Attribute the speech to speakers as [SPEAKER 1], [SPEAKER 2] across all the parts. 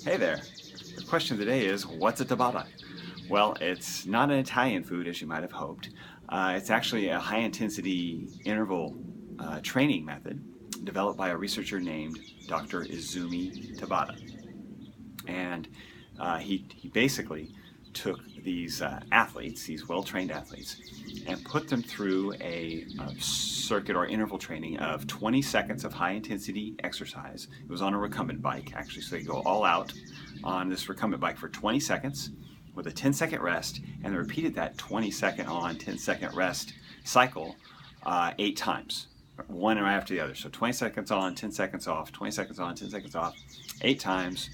[SPEAKER 1] Hey there. The question of the day is, what's a Tabata? Well, it's not an Italian food as you might have hoped. It's actually a high-intensity interval training method developed by a researcher named Dr. Izumi Tabata. And he basically took these athletes, these well-trained athletes, and put them through a circuit or interval training of 20 seconds of high-intensity exercise. It was on a recumbent bike, actually, so they go all out on this recumbent bike for 20 seconds with a 10-second rest, and they repeated that 20-second on, 10-second rest cycle 8 times, one right after the other. So 20 seconds on, 10 seconds off, 20 seconds on, 10 seconds off, 8 times,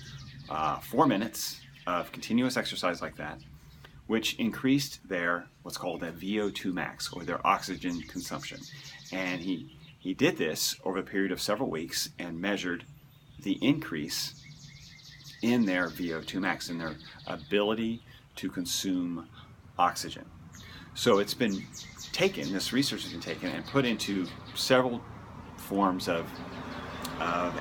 [SPEAKER 1] 4 minutes of continuous exercise like that, which increased their what's called a VO2 max, or their oxygen consumption. And he did this over a period of several weeks and measured the increase in their VO2 max, in their ability to consume oxygen. So it's been taken, this research has been taken and put into several forms of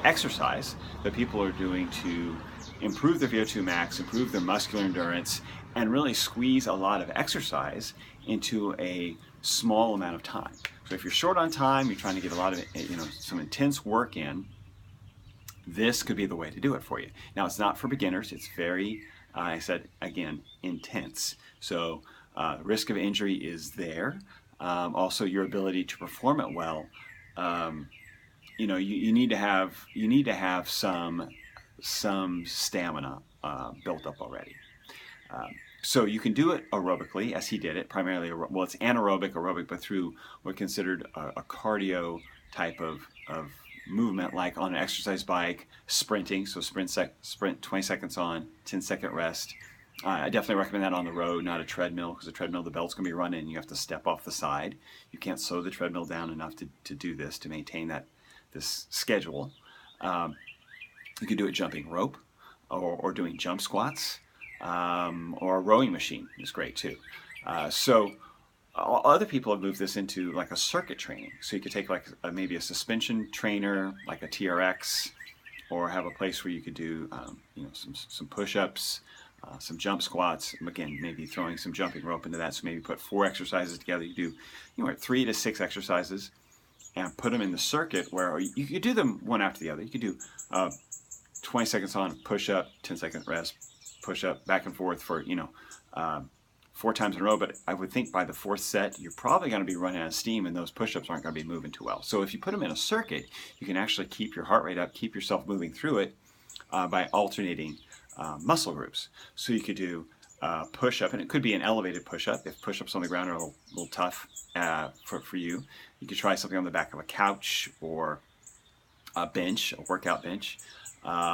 [SPEAKER 1] exercise that people are doing to improve their VO2 max, improve their muscular endurance, and really squeeze a lot of exercise into a small amount of time. So if you're short on time, you're trying to get a lot of, some intense work in, this could be the way to do it for you. Now, it's not for beginners. It's very, I said again, intense. So risk of injury is there. Also, your ability to perform it well. You need to have some stamina built up already. So you can do it aerobically, as he did it, primarily. Well, it's aerobic, but through what's considered a cardio type of movement, like on an exercise bike, sprinting. So sprint 20 seconds on, 10-second rest. I definitely recommend that on the road, not a treadmill, because a treadmill, the belt's going to be running, and you have to step off the side. You can't slow the treadmill down enough to do this, to maintain this schedule. You could do it jumping rope, or doing jump squats, or a rowing machine is great too. So other people have moved this into like a circuit training. So you could take like maybe a suspension trainer, like a TRX, or have a place where you could do some push-ups, some jump squats. Again, maybe throwing some jumping rope into that. So maybe put 4 exercises together. You do 3 to 6 exercises and put them in the circuit where you could do them one after the other. You could do 20 seconds on, push-up, 10-second rest, push-up, back and forth for 4 times in a row. But I would think by the 4th set, you're probably going to be running out of steam, and those push-ups aren't going to be moving too well. So if you put them in a circuit, you can actually keep your heart rate up, keep yourself moving through it by alternating muscle groups. So you could do push-up, and it could be an elevated push-up. If push-ups on the ground are a little tough for you, you could try something on the back of a couch or a bench, a workout bench.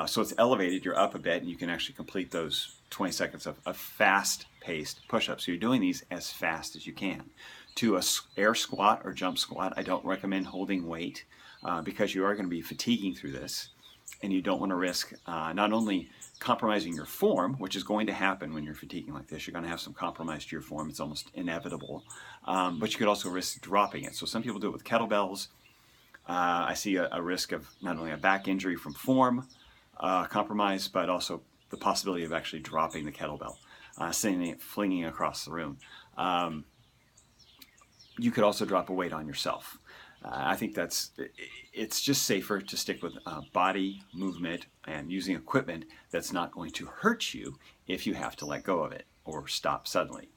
[SPEAKER 1] So it's elevated, you're up a bit, and you can actually complete those 20 seconds of fast-paced push-ups. So you're doing these as fast as you can. To a air squat or jump squat, I don't recommend holding weight because you are going to be fatiguing through this, and you don't want to risk not only compromising your form, which is going to happen when you're fatiguing like this. You're going to have some compromise to your form. It's almost inevitable. But you could also risk dropping it. So some people do it with kettlebells. I see a risk of not only a back injury from form compromise, but also the possibility of actually dropping the kettlebell, flinging across the room. You could also drop a weight on yourself. I think it's just safer to stick with body movement and using equipment that's not going to hurt you if you have to let go of it or stop suddenly.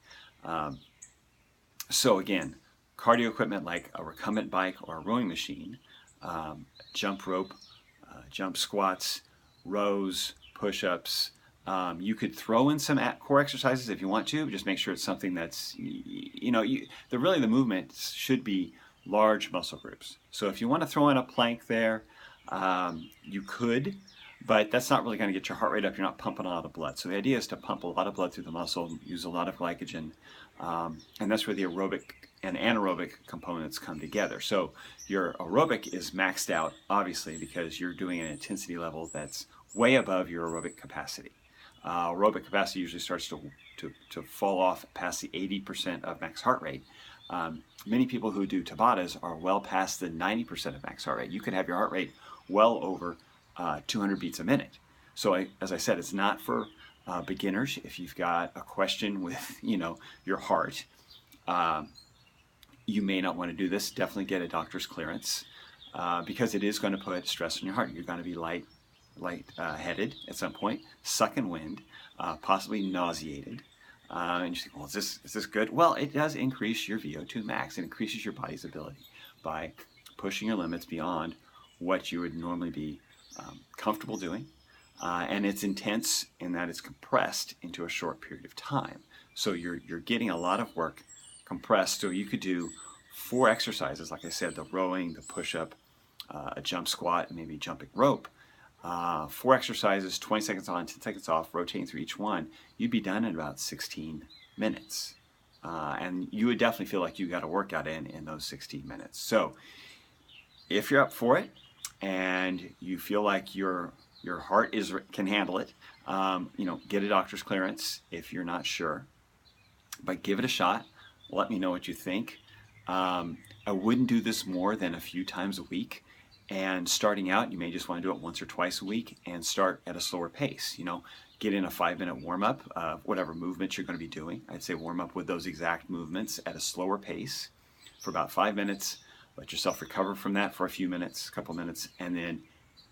[SPEAKER 1] So again, cardio equipment like a recumbent bike or a rowing machine, jump rope, jump squats, rows, push-ups. You could throw in some core exercises if you want to. Just make sure it's something that's, the movement should be large muscle groups. So if you want to throw in a plank there, you could, but that's not really going to get your heart rate up. You're not pumping a lot of blood. So the idea is to pump a lot of blood through the muscle, use a lot of glycogen, and that's where the aerobic and anaerobic components come together. So your aerobic is maxed out, obviously, because you're doing an intensity level that's way above your aerobic capacity. Aerobic capacity usually starts to fall off past the 80% of max heart rate. Many people who do Tabatas are well past the 90% of max heart rate. You could have your heart rate well over 200 beats a minute. So as I said, it's not for beginners. If you've got a question with, your heart, you may not want to do this. Definitely get a doctor's clearance because it is going to put stress on your heart. You're going to be light-headed at some point, sucking wind, possibly nauseated. And you think, well, is this good? Well, it does increase your VO2 max. It increases your body's ability by pushing your limits beyond what you would normally be comfortable doing. And it's intense in that it's compressed into a short period of time. So you're getting a lot of work compressed. So you could do 4 exercises, like I said, the rowing, the push-up, a jump squat, and maybe jumping rope. 4 exercises, 20 seconds on, 10 seconds off, rotating through each one. You'd be done in about 16 minutes. And you would definitely feel like you got a workout in those 16 minutes. So if you're up for it and you feel like your heart can handle it, get a doctor's clearance if you're not sure. But give it a shot. Let me know what you think. I wouldn't do this more than a few times a week. And starting out, you may just want to do it once or twice a week and start at a slower pace. Get in a 5-minute warm-up of whatever movements you're going to be doing. I'd say warm up with those exact movements at a slower pace for about 5 minutes. Let yourself recover from that for a few minutes, a couple minutes, and then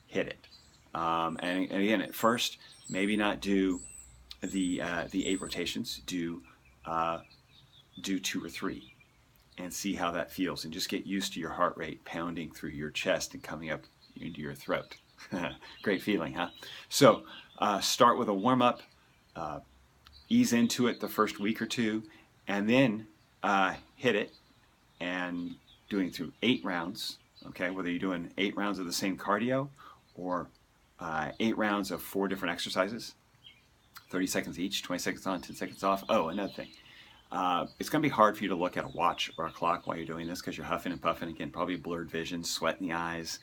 [SPEAKER 1] hit it. And again, at first, maybe not do the 8 rotations. Do 2 or 3 and see how that feels, and just get used to your heart rate pounding through your chest and coming up into your throat. Great feeling, huh? So start with a warm-up, ease into it the first week or 2, and then hit it and doing through 8 rounds, okay? Whether you're doing 8 rounds of the same cardio or 8 rounds of 4 different exercises, 30 seconds each, 20 seconds on, 10 seconds off. Oh, another thing. It's going to be hard for you to look at a watch or a clock while you're doing this because you're huffing and puffing. Again, probably blurred vision, sweat in the eyes.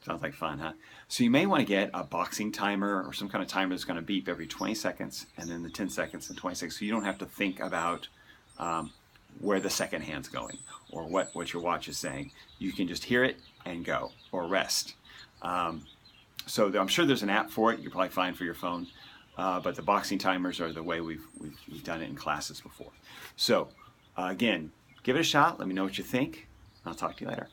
[SPEAKER 1] Sounds like fun, huh? So you may want to get a boxing timer or some kind of timer that's going to beep every 20 seconds and then the 10 seconds and 20 seconds, so you don't have to think about where the second hand's going or what your watch is saying. You can just hear it and go, or rest. So I'm sure there's an app for it. You're probably fine for your phone. But the boxing timers are the way we've done it in classes before. So again, give it a shot. Let me know what you think. I'll talk to you later.